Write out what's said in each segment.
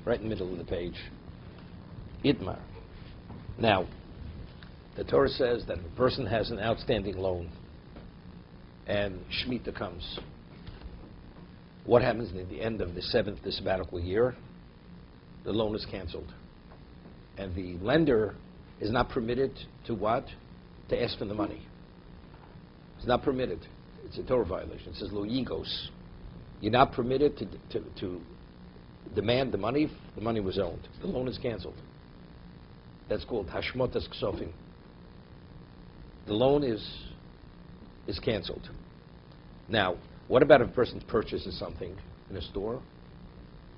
right in the middle of the page. Itmar. Now, the Torah says that if a person has an outstanding loan and Shemitah comes, what happens at the end of the seventh sabbatical year? The loan is canceled. And the lender is not permitted to what? To ask for the money. It's not permitted. It's a Torah violation. It says lo yigos. You're not permitted to demand the money. The money was owned. The loan is canceled. That's called hashmotas ksofim. The loan is canceled. Now, what about if a person purchases something in a store,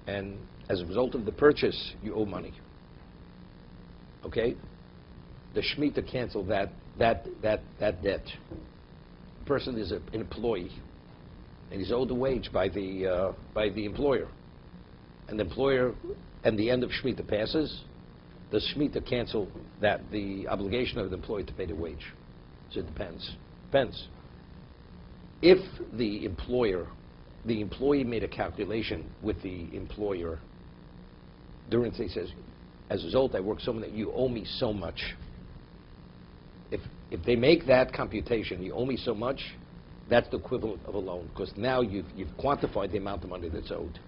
and as a result of the purchase, you owe money? Okay, the Shemitah canceled that debt. The person is an employee, and he's owed a wage by the employer, and the employer, and the end of Shemitah passes. The Shemitah cancel the obligation of the employee to pay the wage. So it depends. If the employee made a calculation with the employer during, he says, as a result, I work so much, you owe me so much. If they make that computation, you owe me so much, that's the equivalent of a loan, because now you've quantified the amount of money that's owed.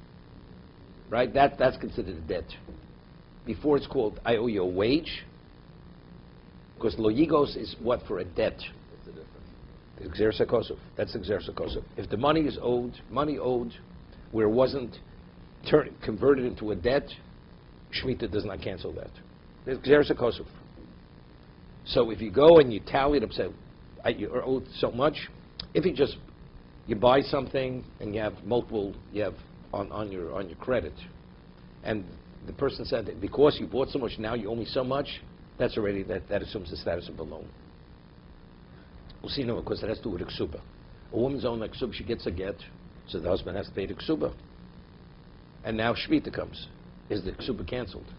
Right? That's considered a debt. Before it's called, I owe you a wage, because lo yigos is what for a debt. What's the difference? Exersa kosov. That's exersa kosov. If the money is money owed where it wasn't converted into a debt, Shemitah does not cancel that. Exersa kosov. So if you go and you tally it up, say, you're owed so much, if you buy something and you have on your credit, and the person said that because you bought so much, now you owe me so much, that's already, that assumes the status of a loan. We'll see now, because it has to do with a ksuba. A woman's own ksuba, she gets a get, so the husband has to pay the ksuba. And now Shemitah comes. Is the ksuba canceled?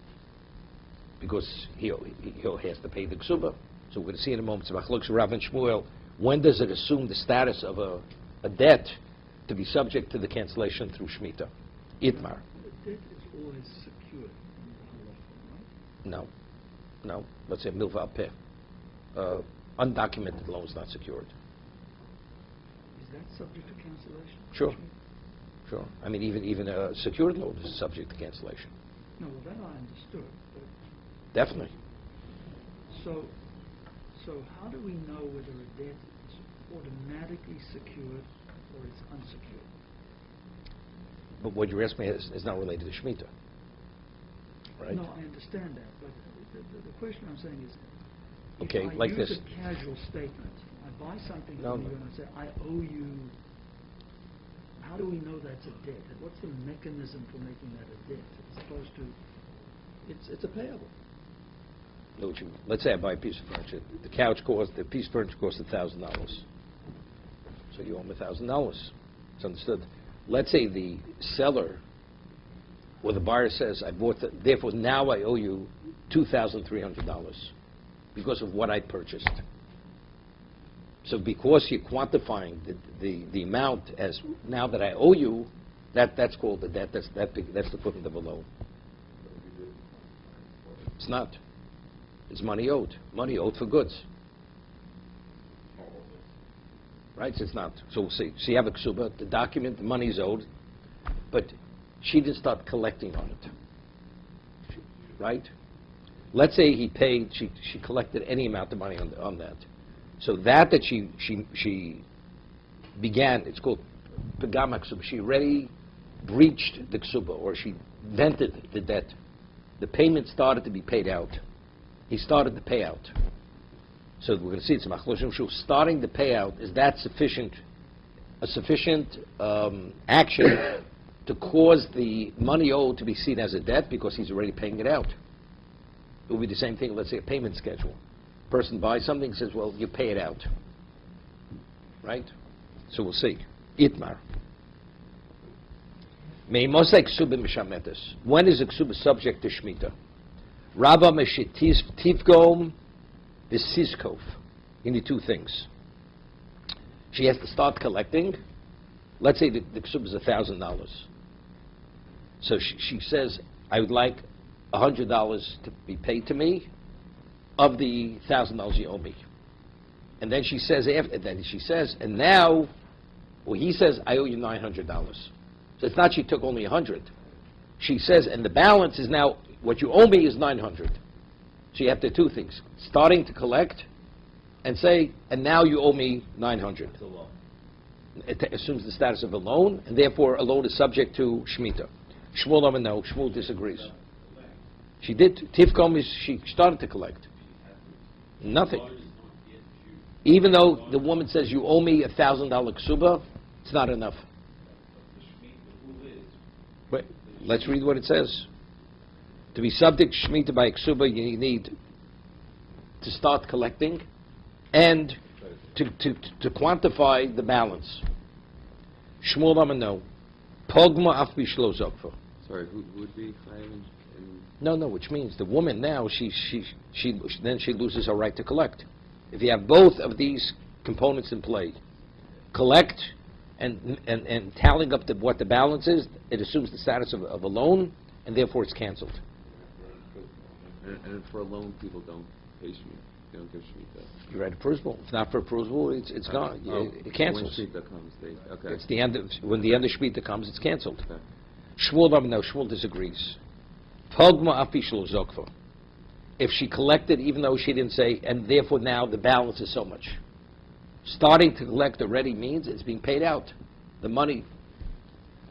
Because he has to pay the ksuba. So we're going to see in a moment, Rav and Shmuel, when does it assume the status of a debt to be subject to the cancellation through Shemitah? Itmar. The debt is always secured in the halacha, right? No. Let's say milva peh. Undocumented loan is not secured. Is that subject to cancellation? Sure. I mean, even a secured loan is subject to cancellation. No, well, that I understood. But Definitely. So how do we know whether a debt is automatically secured or it's unsecured? But what you're asking me is not related to Shemitah. Right? No, I understand that, but the question I'm saying is, Okay, if I like use this. a casual statement, I buy something No, from no. you and I say, I owe you, how do we know that's a debt? And what's the mechanism for making that a debt as opposed to, it's a payable? Let's say I buy a piece of furniture. The piece of furniture costs $1,000. So you owe me $1,000. It's understood. Let's say the seller or the buyer says, therefore now I owe you $2,300 because of what I purchased. So because you're quantifying the amount as now that I owe you, that's called a debt. That's the equivalent of a loan. It's not. It's money owed. Money owed for goods. Right? So it's not. So we'll see. So you have a ksuba, the document, the money is owed, but she didn't start collecting on it. Right? Let's say he paid, she collected any amount of money on that. So that she began, it's called pagama ksuba. She already breached the ksuba, or she vented the debt. The payment started to be paid out. He started the payout. So we're going to see it's machloshim shuv. Starting the payout, is that a sufficient action to cause the money owed to be seen as a debt because he's already paying it out? It would be the same thing, let's say a payment schedule. Person buys something, says, well, you pay it out. Right? So we'll see. Itmar. Meimosai ksuba mishametes. When is a ksuba subject to Shemitah? Rabba meshitis tivgom v'sizkov. You need two things. She has to start collecting. Let's say the ksuba is $1,000. So she says, I would like $100 to be paid to me of the $1,000 you owe me. And then she says, and now, well, he says, I owe you $900. So it's not she took only 100. She says, and the balance is now, what you owe me is 900. So you have to do two things. Starting to collect, and say, and now you owe me 900. It's a loan. It assumes the status of a loan, and therefore a loan is subject to Shemitah. Shmuel Amar no, Shmuel disagrees. She did. Tifkom is, she started to collect. Nothing. Even though the woman says, you owe me $1,000 ksuba, it's not enough. Wait, let's read what it says. To be subject to Shemitah by ksuba, you need to start collecting and to quantify the balance. Shmuel Amar no. Pogma af bishlo zokfa. Sorry, who would be chayav? No, which means the woman now, then she loses her right to collect. If you have both of these components in play, collect and tallying up what the balance is, it assumes the status of a loan, and therefore it's canceled. And for a loan, people don't pay Shemitah. They don't give Shemitah. You're right, approval. If not for approval, it's gone. It cancels. When Shemitah comes, okay. It's the end when the end of Shemitah comes, it's canceled. Okay. Shmuel disagrees. Pogma afi shelo zokfa. If she collected, even though she didn't say, and therefore now the balance is so much. Starting to collect already means it's being paid out. The money.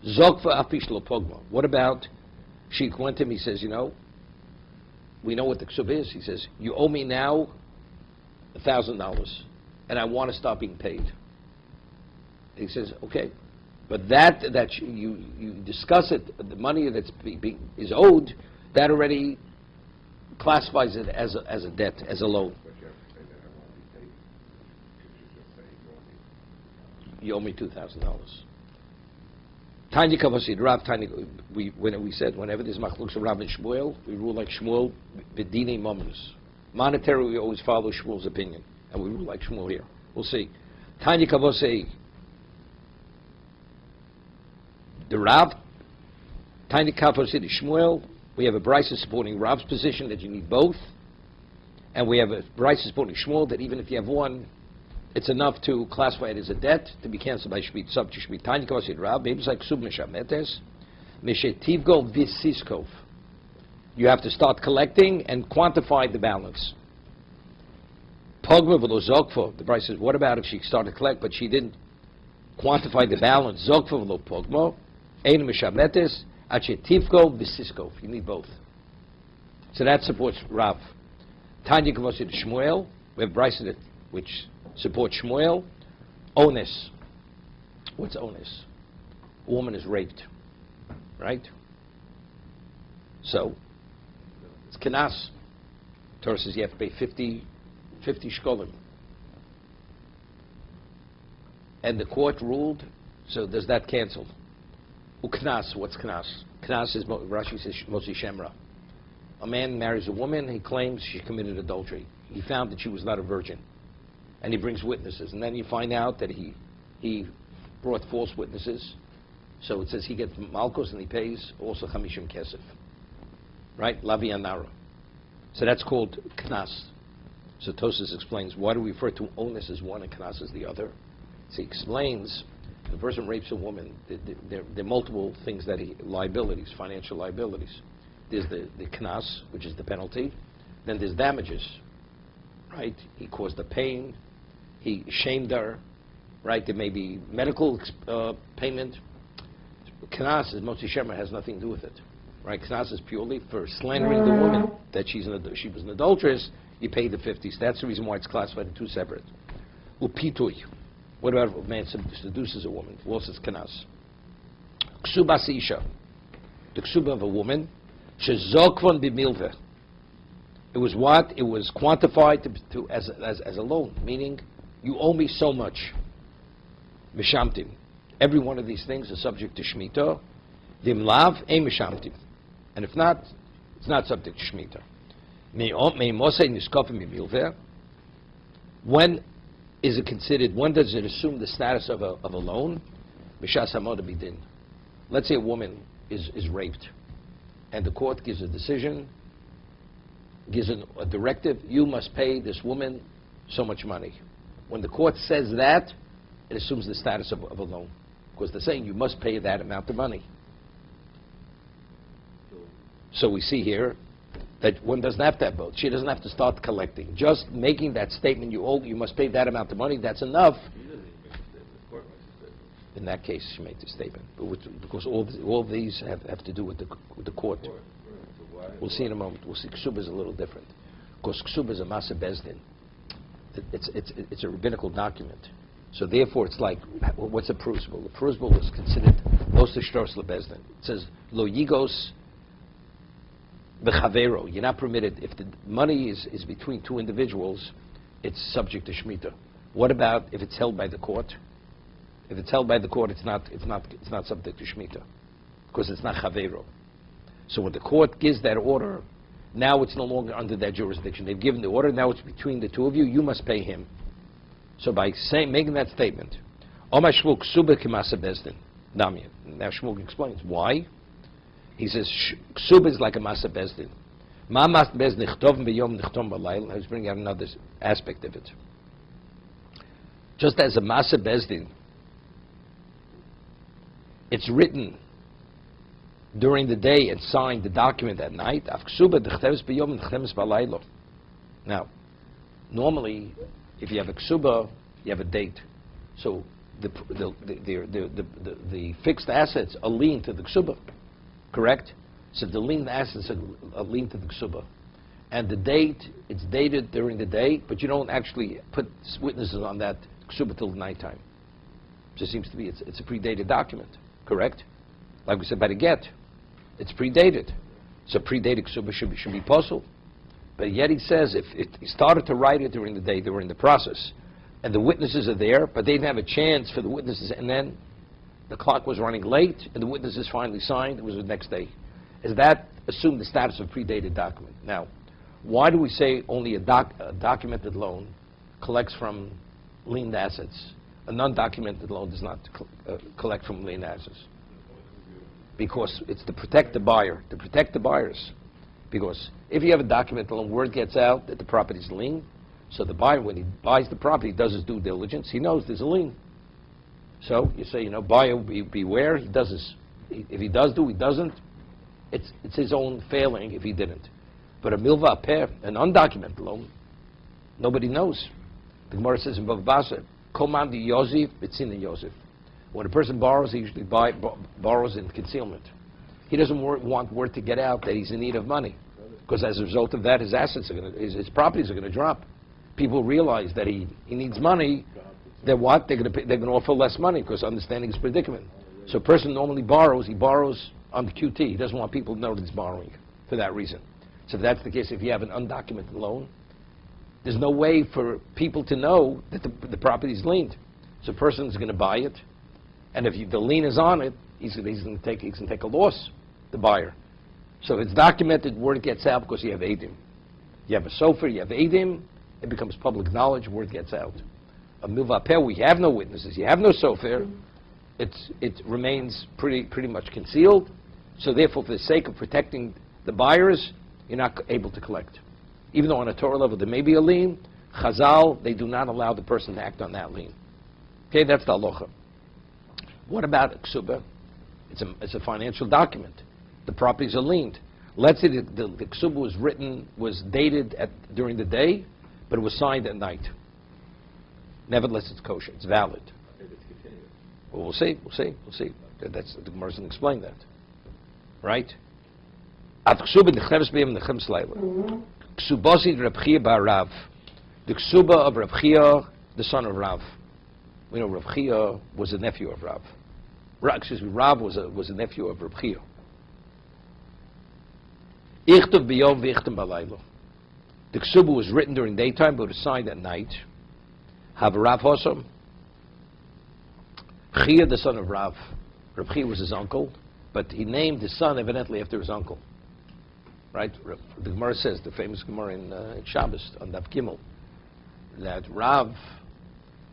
Zokfa afi shelo pogma. What about, she went to him, he says, we know what the ksub is. He says, you owe me now $1,000, and I want to stop being paid. He says, okay. But that you discuss it, the money that's is owed, that already classifies it as a debt, as a loan. You owe me $2,000. Tanya Kavasid, Rav Tanya, when we said whenever there's machlokes of Rav and Shmuel, we rule like Shmuel, b'dinei mominus. Monetary, we always follow Shmuel's opinion, and we rule like Shmuel here. We'll see. Tanya Kavasid. The Rav, Tiny Kafar City Shmuel, we have a brisa supporting Rav's position that you need both, and we have a brisa supporting Shmuel that even if you have one, it's enough to classify it as a debt to be canceled by Shmit, subject to Shmit. Tiny Kafar City Rav, maybe it's like Sub Meshametes, Meshetivgo Visiskov. You have to start collecting and quantify the balance. Pogma v'lo zokfo. The brisa says, what about if she started to collect but she didn't quantify the balance? Zokfo v'lo pogma. Ein mishametes, achetivko, bisisko. You need both. So that supports Rav. Tanya Kavosid Shmuel, we have Bryson which supports Shmuel. Ones. What's ones? A woman is raped. Right? So, it's kenas. Torah says you have to pay 50 shkolim. And the court ruled, so does that cancel? Uknas, what's knas? Knas is, Rashi says, Motzi Shemra. A man marries a woman, he claims she committed adultery. He found that she was not a virgin. And he brings witnesses. And then you find out that he brought false witnesses. So it says he gets malchus and he pays also chamishim kesef. Right? Lavi anara. So that's called knas. So Tosas explains, why do we refer to onus as one and knas as the other? So he explains, the person rapes a woman, there are multiple things liabilities, financial liabilities. There's the knas, which is the penalty. Then there's damages, right? He caused the pain. He shamed her, right? There may be medical payment. Knas, as Motzi Shemra, has nothing to do with it, right? Knas is purely for slandering the woman, that she was an adulteress, you pay the 50s. That's the reason why it's classified in two separate. Upitui. What about if a man seduces a woman? Well, it's knas. Ksuba isha. The ksuba of a woman. Shezokvan b'milveh. It was what? It was quantified as a loan, meaning you owe me so much. Mishamtim. Every one of these things is subject to Shemitah. Vimlav ein mishamtim. And if not, it's not subject to Shemitah. When is it considered, when does it assume the status of a loan? Let's say a woman is raped. and the court gives a decision, gives a directive, you must pay this woman so much money. When the court says that, it assumes the status of a loan, because they're saying you must pay that amount of money. So we see here that one doesn't have to have both. She doesn't have to start collecting. Just making that statement, you must pay that amount of money, that's enough. In that case, she made the statement. Because all these have to do with the court. We'll see in a moment. We'll see Ksuba is a little different. Because Ksuba is a Masa Bezdin. It's a rabbinical document. So therefore, it's like, what's a Prusbul? The Prusbul is considered Los Shtos LeBezdin. It says, Lo Yigos B'Chavero. You're not permitted, if the money is between two individuals, it's subject to Shemitah. What about if it's held by the court? If it's held by the court, it's not subject to Shemitah, because it's not Chavero. So when the court gives that order, now it's no longer under that jurisdiction. They've given the order, now it's between the two of you, you must pay him. So by making that statement, Omar Shmuel Ksuba Kimasa Bezdin, Damyan. Now Shmuel explains why. He says Ksuba is like a Masa Bezdin. Ma Mas Bezdin Nichtovim B'Yom Nichtom B'Layl. I was bringing out another aspect of it. Just as a Masa Bezdin, it's written during the day and signed the document at night. Now, normally, if you have a ksuba, you have a date. So the fixed assets are linked to the ksuba, correct? So the linked assets are linked to the ksuba. And the date, it's dated during the day, but you don't actually put witnesses on that ksuba till nighttime. So it seems to be, it's a predated document, correct? Like we said by the get, it's predated. So predated ksuba should be possible. But yet he says if he started to write it during the day, during the process, and the witnesses are there, but they didn't have a chance for the witnesses, and then the clock was running late, and the witnesses finally signed, it was the next day. Is that assume the status of predated document? Now, why do we say only a documented loan collects from liened assets? A non-documented loan does not collect from liened assets. Because it's to protect the buyer, to protect the buyers. Because if you have a documented loan, word gets out that the property is lien, so the buyer, when he buys the property, does his due diligence, he knows there's a lien. So you say, buyer, beware, he does his, if he does do, he doesn't, it's his own failing if he didn't. But a milva peh, an undocumented loan, nobody knows. The Gemara says in Bava Basra, Komandi Yosef, Betzina Yosef. When a person borrows, he usually borrows in concealment. He doesn't want word to get out that he's in need of money, because as a result of that, his assets are his properties are going to drop. People realize that he needs money. They're what? They're going to offer less money because understanding his predicament. So a person normally borrows. He borrows on the QT. He doesn't want people to know that he's borrowing for that reason. So if that's the case, if you have an undocumented loan, there's no way for people to know that the property is liened. So a person is going to buy it, and if the lien is on it, he's going to take a loss, the buyer. So if it's documented, word gets out because you have Eidim. You have a sofer, you have Eidim, it becomes public knowledge, word gets out. A milva peh, we have no witnesses, you have no sofer, it remains pretty much concealed. So therefore, for the sake of protecting the buyers, you're not able to collect. Even though on a Torah level there may be a lien, Chazal, they do not allow the person to act on that lien. Okay, that's the halacha. What about a ksuba? It's a financial document. The properties are liened. Let's say the ksuba was dated during the day, but it was signed at night. Nevertheless, it's kosher. It's valid. Well, we'll see. That's the Gemara doesn't explain that, right? At ksuba nechneves b'yem nechem slayla. Ksubasi Reb Chia bar Rav. The ksuba of Reb Chia, the son of Rav. We know Reb Chia was a nephew of Rav. Rav was a nephew of Reb Chia. Ichtav b'yom v'ichtam b'laylo. The ksuba was written during daytime, but it was signed at night. Have Rav Hosam. Chia, the son of Rav. Reb Chia was his uncle, but he named his son evidently after his uncle. Right? The Gemara says, the famous Gemara in Shabbos on Daf Gimel, that Rav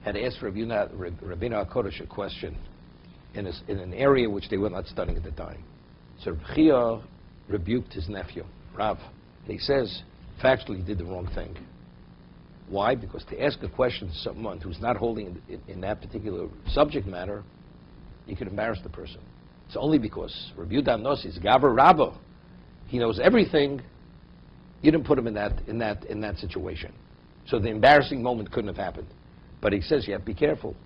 had asked Rabbeinu HaKodesh a question in an area which they were not studying at the time. So Chia rebuked his nephew, Rav. And he says, factually, he did the wrong thing. Why? Because to ask a question to someone who's not holding in that particular subject matter, you could embarrass the person. It's only because Rabbi Yehuda Nossi is Gaber Rabbo. He knows everything. You didn't put him in that situation. So the embarrassing moment couldn't have happened. But he says you have to be careful.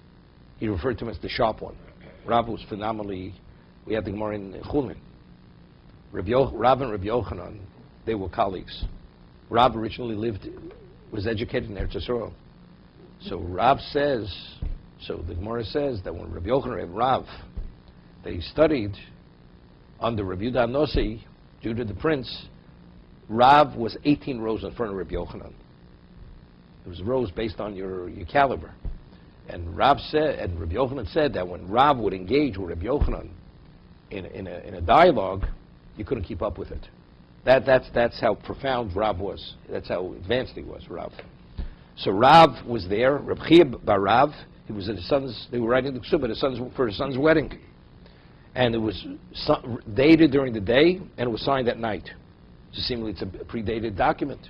He referred to him as the sharp one. Rav was phenomenally. We had the Gemara in Chulin. Rav and Rabbi Yochanan, they were colleagues. Rav originally was educated in Eretz Yisrael. So Rav says, so the Gemara says that when Rabbi Yochanan and Rav, that he studied under Rabbi Yehuda Nossi, Judah the Prince, Rav was 18 rows in front of Rabbi Yochanan. It was rows based on your caliber. And Rav said, and Rabbi Yochanan said that when Rav would engage with Rabbi Yochanan in a dialogue, you couldn't keep up with it. That's how profound Rav was. That's how advanced he was, Rav. So Rav was there. Reb Chia bar Rav. He was at his son's. They were writing the ksubah for his son's wedding, and it was dated during the day, and it was signed at night. So seemingly it's a predated document.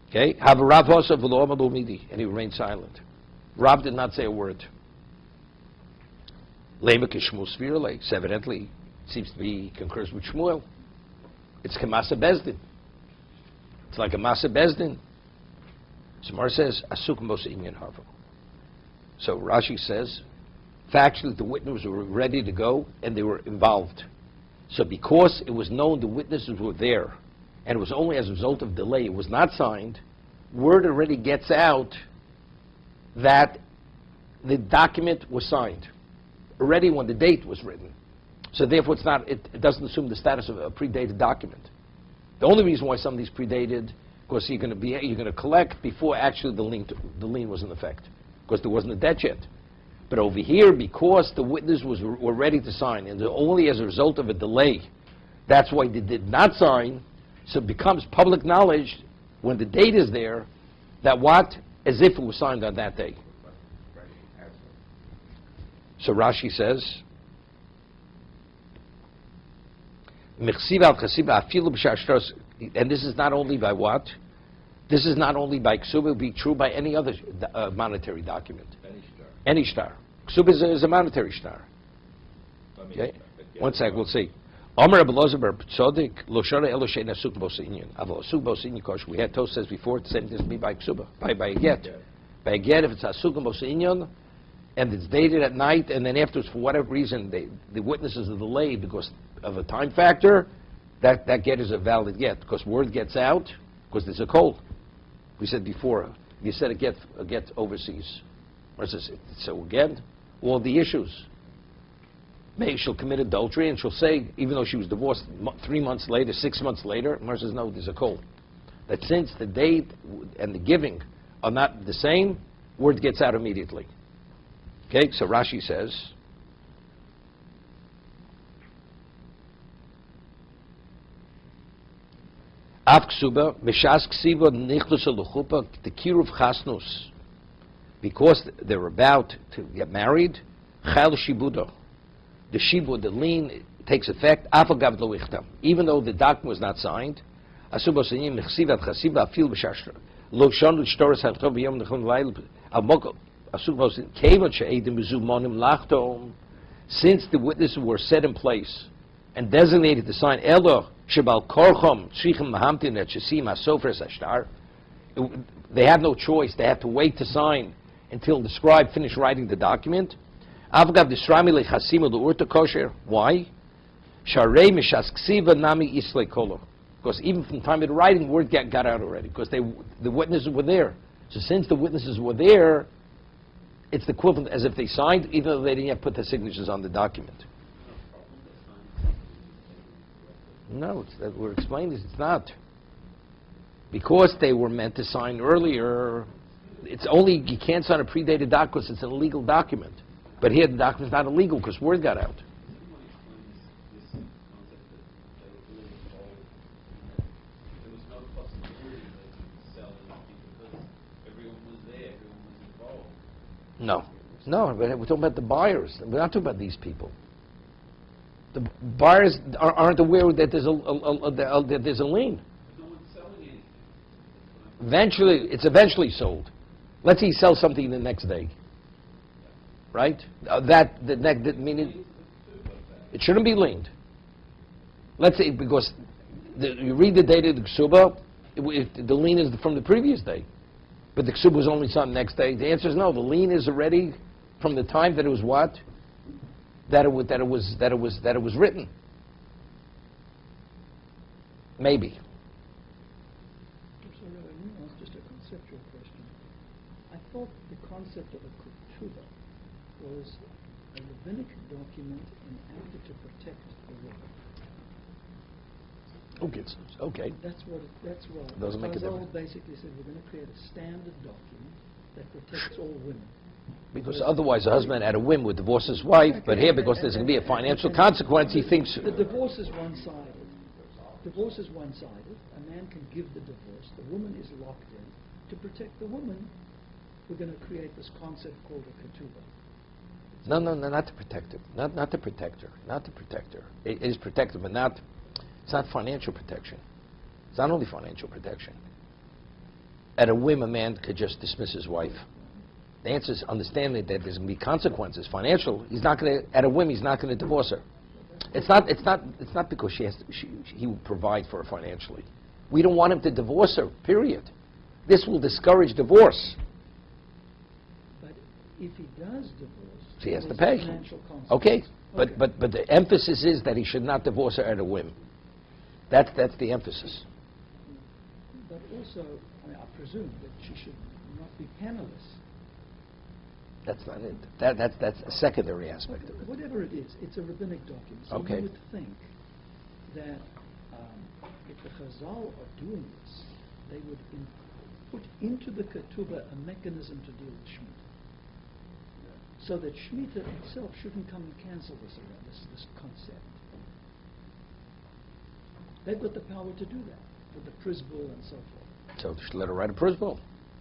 Okay, have a Rav also v'lo amar lo midi, and he remained silent. Rav did not say a word. Lema kishmu svirle. So evidently, it seems to be concurs with Shmuel. It's Kamasa Bezdin. It's like a Masa Bezdin. Samar says, Asuk Mos Inyan Harvo. So Rashi says, factually the witnesses were ready to go and they were involved. So because it was known the witnesses were there, and it was only as a result of delay, it was not signed, word already gets out that the document was signed, already when the date was written. So therefore, it doesn't assume the status of a predated document. The only reason why some of these predated, because you're going to collect before actually the lien was in effect, because there wasn't a debt yet. But over here, because the witnesses were ready to sign, and only as a result of a delay, that's why they did not sign. So it becomes public knowledge when the date is there that as if it was signed on that day. So Rashi says, and this is not only by what? This is not only by ksuba, it would be true by any other monetary document. Any shtar. Ksuba is a monetary shtar. Okay? One sec, we'll see. We had Tos says before, the same thing as me by ksuba, by a get. By a get, if it's asuk b'oseinyan, and it's dated at night, and then afterwards, for whatever reason, the witnesses are delayed because of a time factor, that get is a valid get, because word gets out, because there's a cold. We said before, you said a get overseas. So again, all the issues. Maybe she'll commit adultery, and she'll say, even though she was divorced 3 months later, 6 months later, Mar says, no, there's a cold. That since the date and the giving are not the same, word gets out immediately. Okay, so Rashi says, Av ksuba, mishas ksiva nichlus aluchupa, the kiruv chasnus, because they're about to get married, chal shibudo, the shibud, the lien takes effect, afagav lo ichtam, even though the document was not signed, asuba senim mechsivat chasiva afil b'shashtra, lo shonu shtoras ha'chtov b'yom nechon v'layl, amok, asuba senim kevan she'edim b'zumonim lachtom, since the witnesses were set in place and designated to sign elo shebal korchom tzrichim mahamtin et shesim hasofer sashtar, they have no choice. They have to wait to sign until the scribe finished writing the document. Avgav disrami lechasim leurta kosher. Why? Sharei mishas ksiva nami islay kolo. Because even from the time of the writing, word got out already. Because the witnesses were there. So since the witnesses were there, it's the equivalent as if they signed, even though they didn't yet put their signatures on the document. No, we're explaining this. It's not. Because they were meant to sign earlier, it's only, you can't sign a predated document because it's an illegal document. But here the document's not illegal because word got out. No, we're talking about the buyers. We're not talking about these people. The buyers aren't aware that there's a lien. No one's selling anything. Eventually, it's eventually sold. Let's say he sells something the next day, right? Meaning it shouldn't be liened. Let's say because you read the date of the ksuba, the lien is from the previous day, but the ksuba was only signed the next day. The answer is no. The lien is already from the time that it was what? That it was written. Maybe. So, let me ask just a conceptual question. I thought the concept of a ketubah was a rabbinic document enacted to protect the woman. Okay. That's what Doesn't make a Chazal difference. basically said, we're going to create a standard document that protects all women. Because otherwise, a husband at a whim would divorce his wife, but here, because there's going to be a financial consequence, he thinks. The divorce is one-sided. Divorce is one-sided. A man can give the divorce. The woman is locked in. To protect the woman, we're going to create this concept called a ketubah. No, not to protect her. Not to protect her. Not to protect her. It is protective, but not. It's not financial protection. It's not only financial protection. At a whim, a man could just dismiss his wife. The answer is understanding that there's going to be consequences, financial. He's not going to, at a whim, he's not going to divorce her. It's not because he will provide for her financially. We don't want him to divorce her. Period. This will discourage divorce. But if he does divorce, He has to there's pay. financial consequences. Okay, but the emphasis is that he should not divorce her at a whim. That's the emphasis. But also, I presume that she should not be penniless. That's not it. That's a secondary aspect of it. Whatever it is, it's a rabbinic document. So Okay. you would think that if the Chazal are doing this, they would put into the ketubah a mechanism to deal with Shemitah. So that Shemitah itself shouldn't come and cancel this concept. They've got the power to do that with the Prisbul and so forth. So just let her write a prisbal.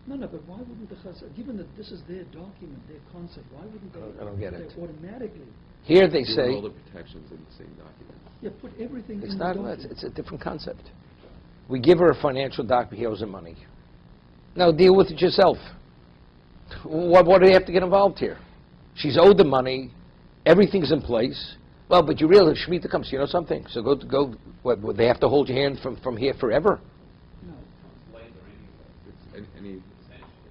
No, but why wouldn't the Chazal, given that this is their document, their concept, why wouldn't they? I don't get it. They automatically, Here they Doing say all the protections in the same document. yeah, put everything it's in not. the document. It's a different concept. We give her a financial document. He owes her money. Now deal with it yourself. What do you have to get involved here? She's owed the money. Everything's in place. Well, but you realize if Shemitah comes, you know something. So go. What, they have to hold your hand from here forever. No. It's any, I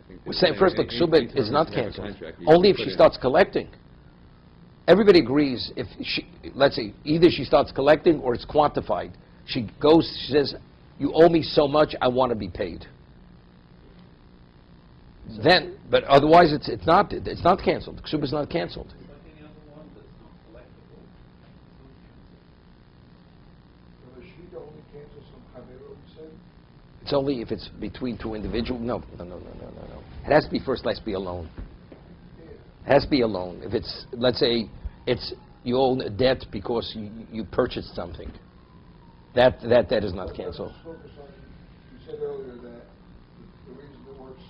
think We're that saying first, the any ksuba term is not has to have a canceled. contract, you Only if put she in- starts collecting. Everybody agrees if she, let's say, either she starts collecting or it's quantified. She goes, she says, you owe me so much, I want to be paid. Then, but otherwise it's not canceled. The ksuba is not canceled. Like any other one that's not collectible. So the Shemitah only cancels from Chavero, you said? It's only if it's between two individuals. No. It has to be first. Let's be a loan. It has to be a loan. If it's, let's say, it's you own a debt because you purchased something. That debt is not canceled. Let's focus on, you said earlier that the reason it works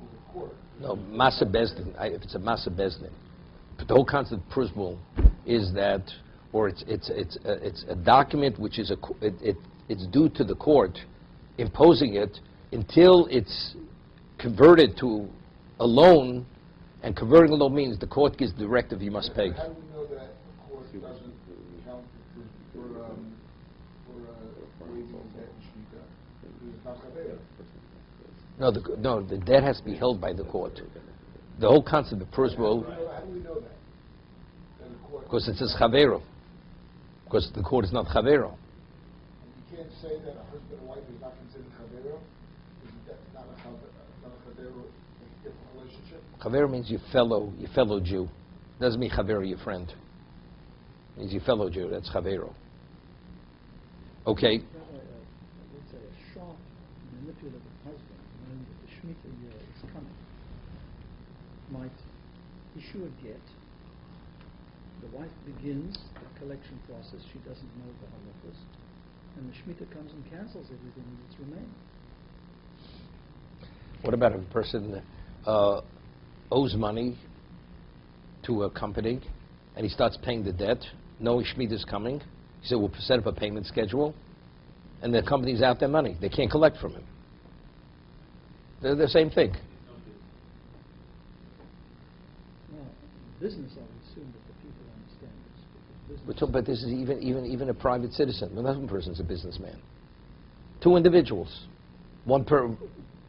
with the court. No, masa bezdin. If it's a masa bezdin, but the whole concept of prisbul is that, or it's a document which is it's due to the court, imposing it until it's converted to a loan, and converting a loan means the court gives the directive you must pay. How do we know that the court doesn't count for waiving the debt in Shemitah? Because it's not Chavero. No, the debt has to be held by the court. The whole concept of prisbul, How do we know that? That the court... because it says chavero, because the court is not chavero. You can't say that a husband and wife is not considered Chavero? Isn't that not a Chavero, a different relationship? Chavero means your fellow Jew. Doesn't mean chavero, your friend. It means your fellow Jew. That's chavero. Okay. Let's say a sharp, manipulative husband, knowing that the Shemitah year is coming, might issue a get. The wife begins the collection process. She doesn't know the halachos. And the Shemitah comes and cancels everything that's remaining. What about if a person owes money to a company and he starts paying the debt knowing Shemitah is coming. He said, we'll set up a payment schedule, and the company's out their money. They can't collect from him. They're the same thing. Well, business, I would assume that the people understand this. Because We're business, talking about this is even a private citizen. Well, not one person's a businessman. Two individuals.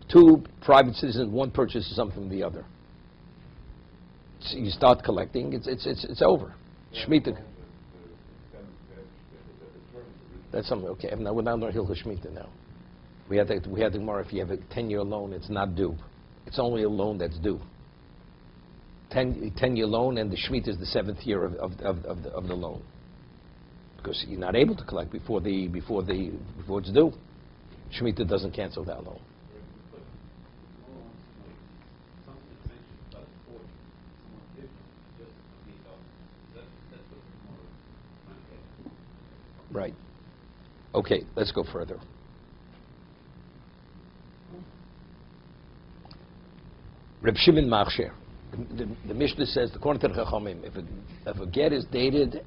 Two private citizens, one purchases something from the other. So you start collecting, it's over. Shemitah. That's something, okay. Now we're not on Hilchos Shemitah now. We had the Gemara, if you have a 10-year loan, it's not due. It's only a loan that's due. 10-year loan, and the Shemitah is the 7th year of the loan. Because you're not able to collect before it's due. Shemitah doesn't cancel that loan. Right. Okay, let's go further. Reb Shimon Machsher. The Mishnah says, according to the Chachamim, if a get is dated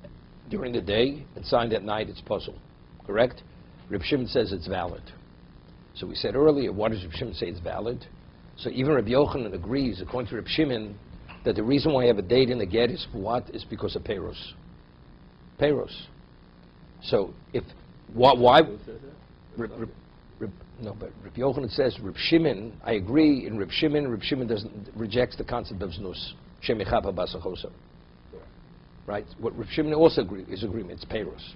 during the day and signed at night, it's puzzle. Correct? Reb Shimon says it's valid. So we said earlier, why does Reb Shimon say it's valid? So even Reb Yochanan agrees, according to Reb Shimon, that the reason why you have a date in the get is for what? Is because of Peiros. Peiros. So if why? No, but Reb Yochanan says Reb Shimon. I agree. In Reb Shimon rejects the concept of znus. Shemichapa basachosa. Right. What Reb Shimon also is agreement. It's Peiros.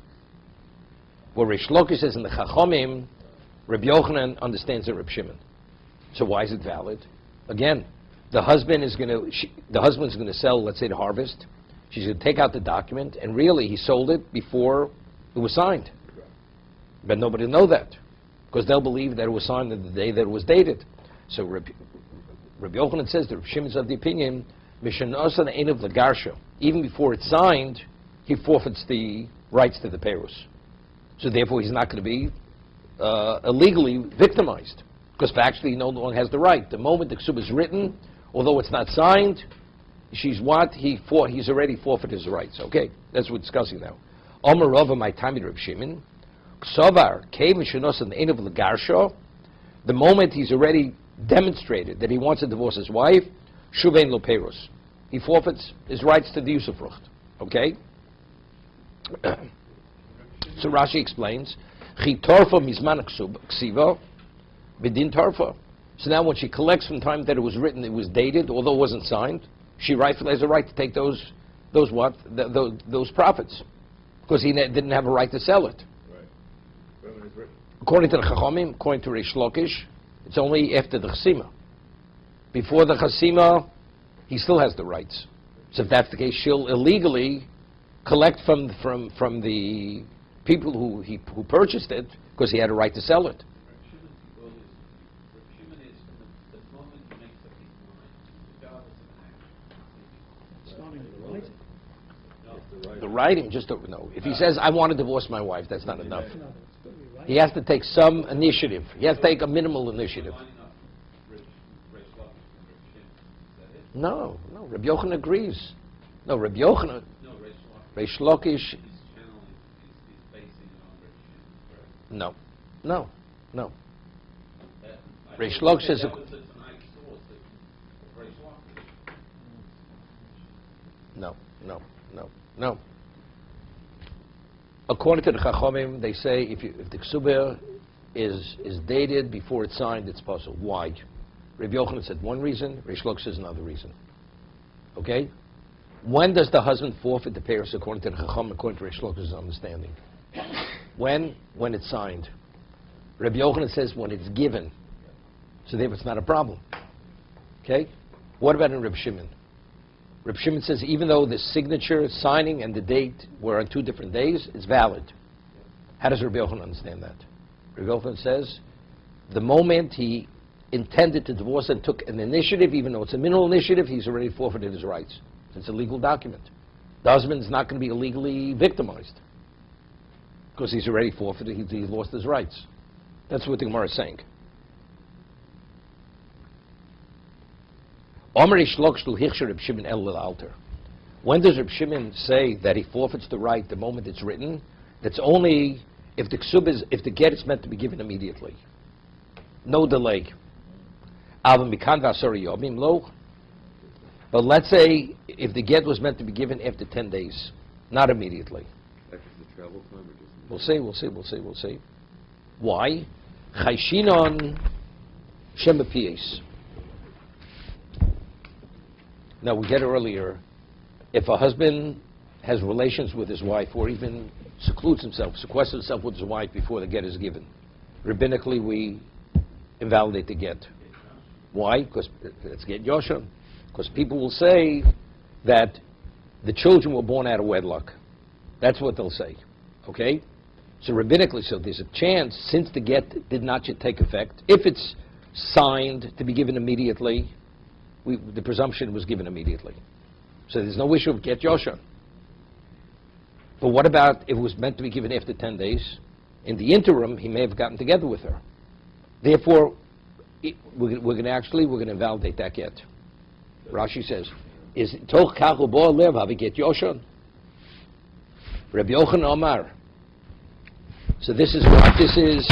What Reish Lakish says in the Chachamim, Reb Yochanan understands the Reb Shimon. So why is it valid? Again, the husband's going to sell, let's say, the harvest. She's going to take out the document, and really he sold it before it was signed. But nobody will know that, because they'll believe that it was signed on the day that it was dated. So Rabbi Yochanan says that Reb Shimon's of the opinion, Mishanasa ein of Lagarsha, even before it's signed, he forfeits the rights to the Peiros. So therefore he's not going to be illegally victimized, because factually he no longer has the right. The moment the Ksub is written, although it's not signed, she's what? He's already forfeited his rights. Okay, that's what we're discussing now. Omer Rava my time Reb Shimon. Ksavar came Mishanasa ein of Lagarsha. The moment he's already demonstrated that he wants to divorce his wife, Shuvein lo Peiros. He forfeits his rights to the usufrucht. Okay? So Rashi explains, Chi torfa mizman ksiva, bidin torfa. So now when she collects from the time that it was written, it was dated, although it wasn't signed, she rightfully has a right to take those profits, because he didn't have a right to sell it. Right. When it's written. According to the Chachamim, according to Reish Lakish, it's only after the Chasima. Before the Chasima, he still has the rights. So if that's the case, she'll illegally collect from the people who purchased it, because he had a right to sell it. Reb Shimon is from the moment he makes up his mind, regardless of an action. starting with the writing. The writing, no. If he says, I want to divorce my wife, that's not enough. No, it's got to be right. He has to take some initiative. He has to take a minimal initiative. Lining up Reish Lakish and Reb Shimon. Is that it? No. Rabbi Yochanan agrees. No, Rabbi Yochanan, No, Reish Reish Lakish. Lakish, His channel is basing it on Reb Shimon, correct? no. I Reish thought Lakish says that was the tonight source of Reish Lakish. No. According to the Chachamim, they say if the Ksuber is dated before it's signed, it's possible. Why? Rabbi Yochanan said one reason, Reish Lakish says another reason. Okay? When does the husband forfeit the payers according to the Chacham, according to Reish Lakish's understanding? When? When it's signed. Rabbi Yochanan says when it's given. So therefore it's not a problem. Okay? What about in Reb Shimon? Reb Shimon says even though the signature, signing, and the date were on 2 different days, it's valid. How does Rabbi Yochanan understand that? Rabbi Yochanan says the moment he intended to divorce and took an initiative, even though it's a minimal initiative, he's already forfeited his rights. It's a legal document. The husband's not going to be illegally victimized because he's already forfeited, he's lost his rights. That's what the Gemara is saying. When does Reb Shimon say that he forfeits the right the moment it's written? That's only if the ksub is, if the get is meant to be given immediately. No delay. But let's say if the get was meant to be given after 10 days, not immediately. After the travel time or just... We'll see. Why? Chayshinon Shem B'Piyes. Now, we get earlier, if a husband has relations with his wife or even secludes himself, sequesters himself with his wife before the get is given, rabbinically we invalidate the get. Why? Because let's get Yoshon. Because people will say that the children were born out of wedlock. That's what they'll say. Okay? So rabbinically, so there's a chance, since the get did not yet take effect, if it's signed to be given immediately, the presumption was given immediately. So there's no issue of get Yoshon. But what about if it was meant to be given after 10 days? In the interim, he may have gotten together with her. Therefore, we're going to invalidate that get. Rashi says, "Is toch kachu bo lev have get Yoshon?" Rabbi Yochanan Omar. So this is what this is.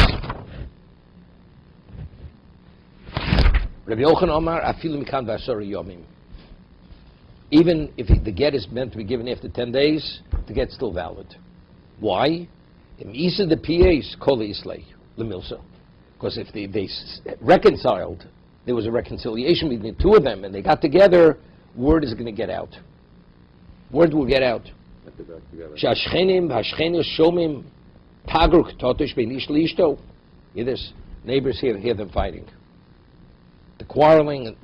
Rabbi Yochanan Omar, afilu mikan v'asori yomim. Even if the get is meant to be given after 10 days, the get's still valid. Why? Im isa the PAs kol islay lemilsa. Because if they reconciled, there was a reconciliation between the two of them, and they got together, word is going to get out. Word will get out. Shashchenim, hashchenim, shomim, tagruk, totish, beinish liishto. This neighbors hear them fighting. The quarreling,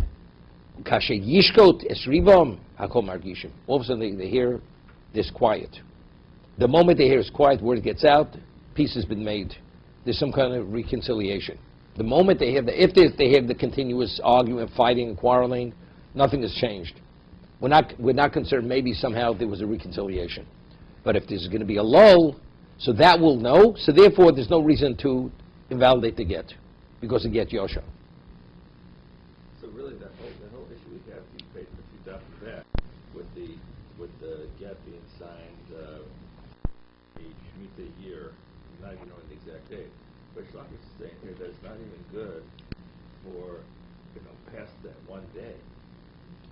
kashe yishkot esrivam, hakol margishim. All of a sudden they hear this quiet. The moment they hear it's quiet, word gets out, peace has been made. There's some kind of reconciliation. The moment they have if they have the continuous argument, fighting, and quarreling, nothing has changed. We're not concerned. Maybe somehow there was a reconciliation, but if there's going to be a lull, so that will know. So therefore, there's no reason to invalidate the get because the get Yosha. So really, the whole issue we have, you paid a few after that with the get being signed a Shemitah year, not even knowing the exact date. But Shlach is saying here that it's not even good for past that one day.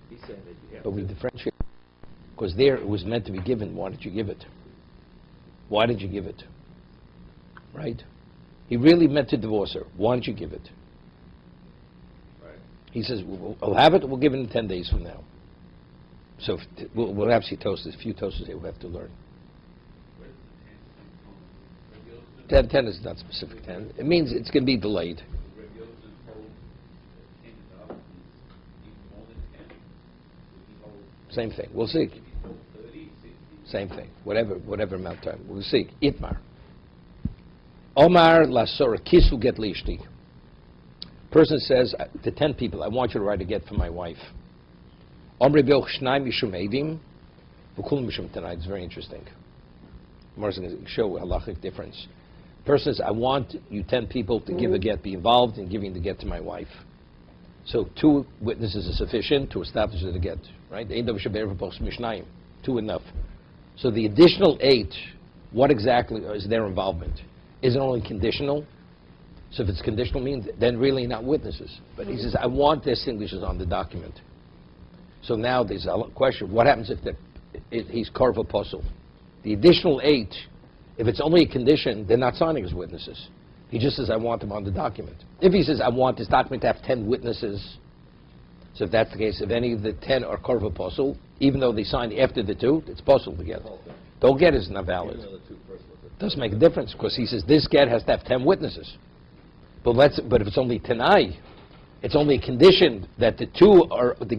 He's saying that you have But we differentiate because there it was meant to be given. Why did you give it? Why did you give it? Right? He really meant to divorce her. Why did you give it? Right. He says, we'll have it, we'll give it in 10 days from now. So we'll have some toasters, a few toasters that we'll have to learn. 10 is not specific 10. It means it's going to be delayed. Same thing. We'll see. Same thing. Whatever amount of time. We'll see. Itmar. Omar lasora kisu get lishti. Person says to 10 people, I want you to write a get for my wife. Omri b'yoch shnai mishum edim, v'kul mishum tanai. It's very interesting. Mar's going to show a halachic difference. Person says, I want you 10 people to give a get, be involved in giving the get to my wife. So 2 witnesses are sufficient to establish the get, right? 2 enough. So the additional 8, what exactly is their involvement? Is it only conditional? So if it's conditional means, then really not witnesses. But he says, I want their signatures on the document. So now there's a question, what happens if he's carve apostle? The additional 8, if it's only a condition, they're not signing as witnesses. He just says, I want them on the document. If he says, I want this document to have 10 witnesses, so if that's the case, if any of the 10 are carve apostle, even though they signed after the 2, it's possible to get. Don't get is not valid. Doesn't make a difference, because he says this get has to have 10 witnesses. But if it's only Tanai, it's only a condition that the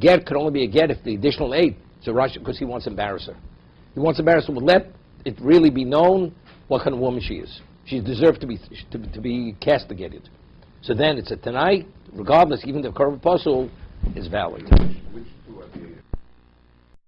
get could only be a get if the additional 8. So Rashi, because he wants to embarrass her. He wants to embarrass her. Well, let it really be known what kind of woman she is. She deserves to be castigated. So then it's a Tanai, regardless, even the carve apostle is valid. Which